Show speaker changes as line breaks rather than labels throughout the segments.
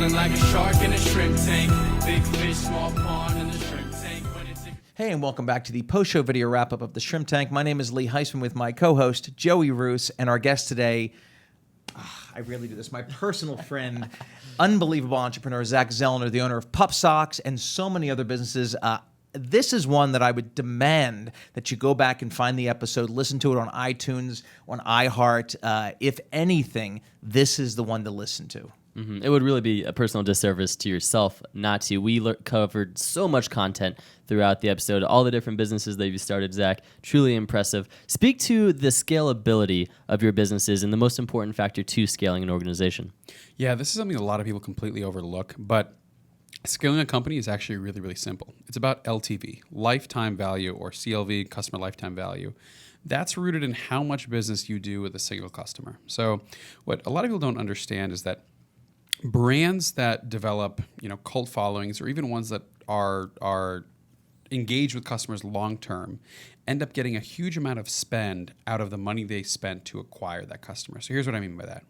Feeling like a shark in a shrimp tank. Big fish, small pond in the shrimp tank.
Hey, and welcome back to the post-show video wrap-up of the Shrimp Tank. My name is Lee Heisman with my co-host, Joey Roos, and our guest today, I really do this, my personal friend, unbelievable entrepreneur, Zach Zelner, the owner of Pup Socks and so many other businesses. This is one that I would demand that you go back and find the episode, listen to it on iTunes, on iHeart. If anything, this is the one to listen to.
Mm-hmm. It would really be a personal disservice to yourself not to. We covered so much content throughout the episode, all the different businesses that you started, Zach. Truly impressive. Speak to the scalability of your businesses and the most important factor to scaling an organization.
Yeah, this is something a lot of people completely overlook, but scaling a company is actually really, really simple. It's about LTV, lifetime value, or CLV, customer lifetime value. That's rooted in how much business you do with a single customer. So what a lot of people don't understand is that brands that develop, cult followings, or even ones that are engaged with customers long term, end up getting a huge amount of spend out of the money they spent to acquire that customer. So here's what I mean by that.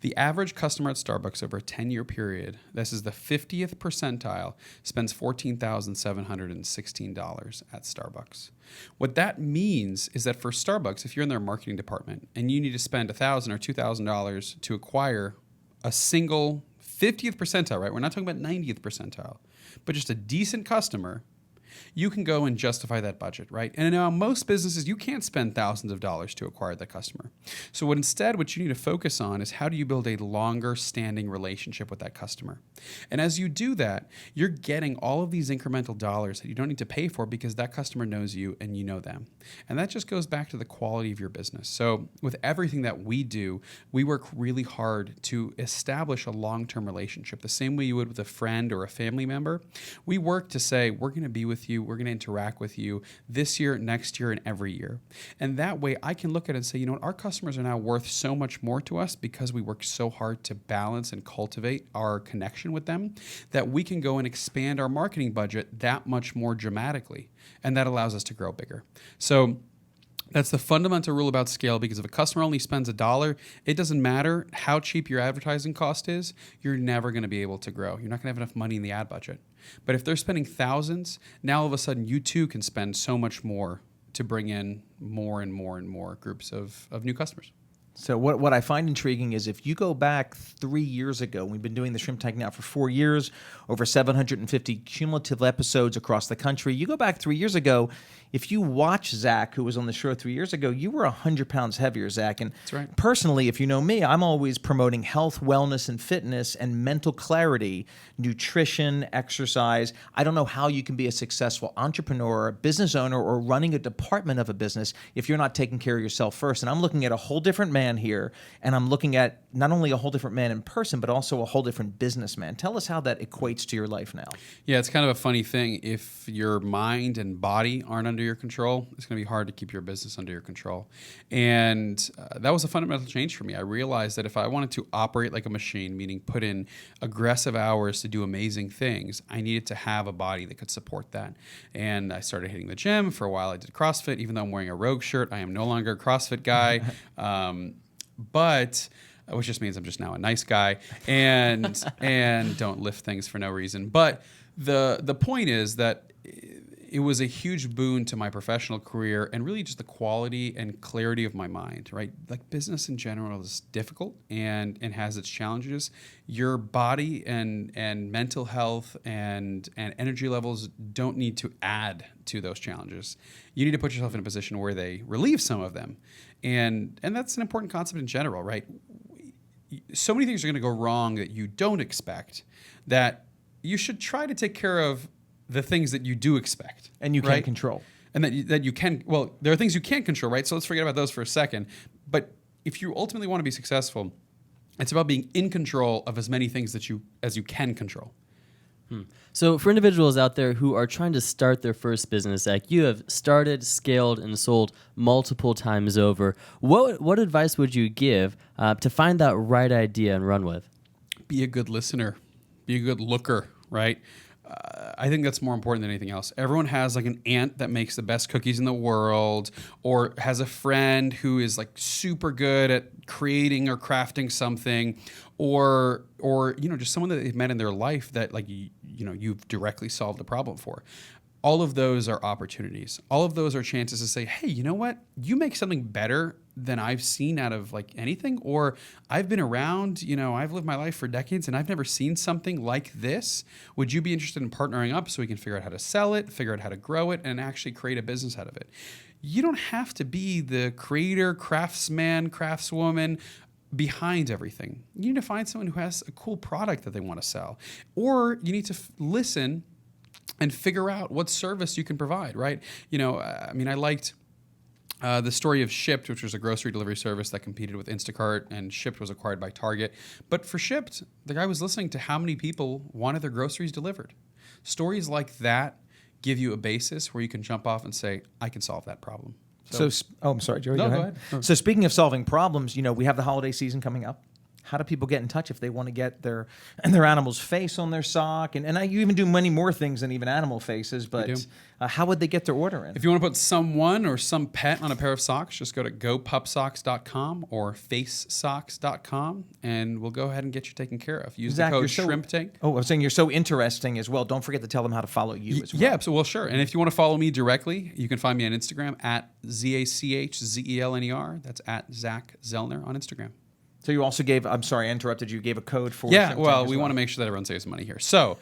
The average customer at Starbucks over a 10-year period, this is the 50th percentile, spends $14,716 at Starbucks. What that means is that for Starbucks, if you're in their marketing department and you need to spend $1,000 or $2,000 to acquire a single 50th percentile, right? We're not talking about 90th percentile, but just a decent customer, you can go and justify that budget, right? And now most businesses, you can't spend thousands of dollars to acquire that customer. So what you need to focus on is how do you build a longer standing relationship with that customer? And as you do that, you're getting all of these incremental dollars that you don't need to pay for because that customer knows you and you know them. And that just goes back to the quality of your business. So with everything that we do, we work really hard to establish a long-term relationship, the same way you would with a friend or a family member. We work to say, we're going to be with you, we're going to interact with you this year, next year, and every year. And that way I can look at it and say, our customers are now worth so much more to us because we work so hard to balance and cultivate our connection with them that we can go and expand our marketing budget that much more dramatically. And that allows us to grow bigger. So that's the fundamental rule about scale, because if a customer only spends $1, it doesn't matter how cheap your advertising cost is, you're never going to be able to grow. You're not going to have enough money in the ad budget. But if they're spending thousands, now all of a sudden you too can spend so much more to bring in more and more and more groups of new customers.
So what I find intriguing is if you go back 3 years ago, we've been doing the Shrimp Tank now for 4 years, over 750 cumulative episodes across the country. You go back 3 years ago, if you watch Zach, who was on the show 3 years ago, you were 100 pounds heavier, Zach. And
that's right.
Personally, if you know me, I'm always promoting health, wellness, and fitness and mental clarity, nutrition, exercise. I don't know how you can be a successful entrepreneur, business owner, or running a department of a business if you're not taking care of yourself first. And I'm looking at a whole different man here, and I'm looking at not only a whole different man in person, but also a whole different businessman. Tell us how that equates to your life now.
Yeah, it's kind of a funny thing. If your mind and body aren't under your control, it's going to be hard to keep your business under your control. And that was a fundamental change for me. I realized that if I wanted to operate like a machine, meaning put in aggressive hours to do amazing things, I needed to have a body that could support that. And I started hitting the gym. For a while, I did CrossFit. Even though I'm wearing a Rogue shirt, I am no longer a CrossFit guy. But which just means I'm just now a nice guy and don't lift things for no reason. But the point is that it was a huge boon to my professional career and really just the quality and clarity of my mind, right? Like business in general is difficult and has its challenges. Your body and mental health and energy levels don't need to add to those challenges. You need to put yourself in a position where they relieve some of them. And that's an important concept in general, right? So many things are going to go wrong that you don't expect that you should try to take care of the things that you do expect.
And you can't control.
And that you can, well, there are things you can't control, right? So let's forget about those for a second. But if you ultimately want to be successful, it's about being in control of as many things as you can control.
So for individuals out there who are trying to start their first business, like you have started, scaled, and sold multiple times over, what advice would you give to find that right idea and run with?
Be a good listener. Be a good looker, right? I think that's more important than anything else. Everyone has like an aunt that makes the best cookies in the world, or has a friend who is like super good at creating or crafting something, or just someone that they've met in their life that like you've directly solved a problem for. All of those are opportunities. All of those are chances to say, hey, you know what? You make something better than I've seen out of like anything, or I've been around, I've lived my life for decades and I've never seen something like this. Would you be interested in partnering up so we can figure out how to sell it, figure out how to grow it, and actually create a business out of it? You don't have to be the creator, craftsman, craftswoman behind everything. You need to find someone who has a cool product that they want to sell, or you need to listen and figure out what service you can provide, right? I liked the story of Shipt, which was a grocery delivery service that competed with Instacart, and Shipt was acquired by Target. But for Shipt, the guy was listening to how many people wanted their groceries delivered. Stories like that give you a basis where you can jump off and say, I can solve that problem.
I'm sorry, Joey.
No,
go
go
ahead.
ahead.
So speaking of solving problems, we have the holiday season coming up. How do people get in touch if they want to get their animal's face on their sock? And you even do many more things than even animal faces, but how would they get their order in?
If you want to put someone or some pet on a pair of socks, just go to gopupsocks.com or facesocks.com, and we'll go ahead and get you taken care of. Use
Zach,
the code
you're
SHRIMPTANK.
I was saying you're so interesting as well. Don't forget to tell them how to follow you as well.
Yeah, sure. And if you want to follow me directly, you can find me on Instagram at ZACHZELNER. That's at Zach Zelner on Instagram.
So you also I'm sorry, I interrupted you. You gave a code for
Yeah,
Shrimp
well,
Tank as
we want to make sure that everyone saves money here. So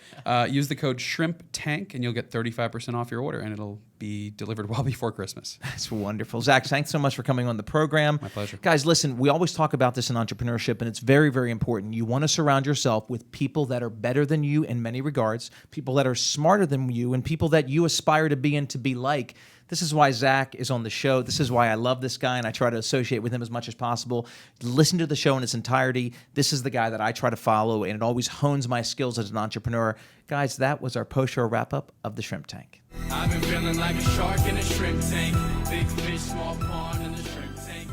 use the code SHRIMPTANK and you'll get 35% off your order, and it'll be delivered well before Christmas.
That's wonderful. Zach, thanks so much for coming on the program.
My pleasure.
Guys, listen, we always talk about this in entrepreneurship, and it's very, very important. You want to surround yourself with people that are better than you in many regards, people that are smarter than you, and people that you aspire to be and to be like. This is why Zach is on the show. This is why I love this guy, and I try to associate with him as much as possible. Listen to the show in its entirety. This is the guy that I try to follow, and it always hones my skills as an entrepreneur. Guys, that was our post-show wrap-up of the Shrimp Tank.
I've been feeling like a shark in a shrimp tank. Big fish, small pond in the shrimp tank.